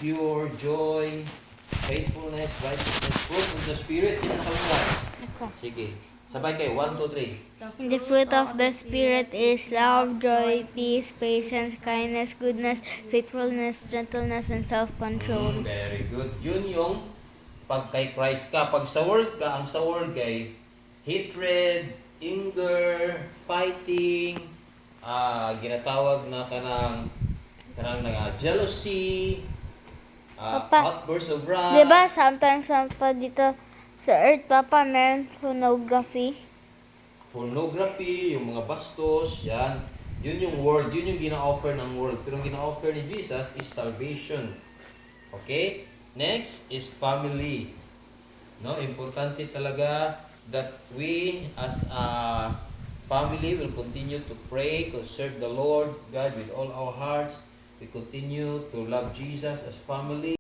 pure, joy, faithfulness, righteousness, fruit of the Spirit. Sino nakalimutan? Ako. Sige. Sabay kayo. 1, 2, 3. The fruit of the Spirit is love, joy, peace, patience, kindness, goodness, faithfulness, gentleness, and self-control. Very good. Yun yung pag kay Christ ka. Pag sa world ka, ang sa world kay hatred, anger, fighting, ginatawag na kanang jealousy, Papa, outbursts of wrath. diba sometimes pa dito sa earth, Papa, meron pornography? Pornography, yung mga bastos, yan. Yun yung world, yun yung gina-offer ng world. Pero ang gina-offer ni Jesus is salvation. Okay? Next is family. No, importante talaga that we as a family will continue to pray, to serve the Lord God with all our hearts. We continue to love Jesus as family.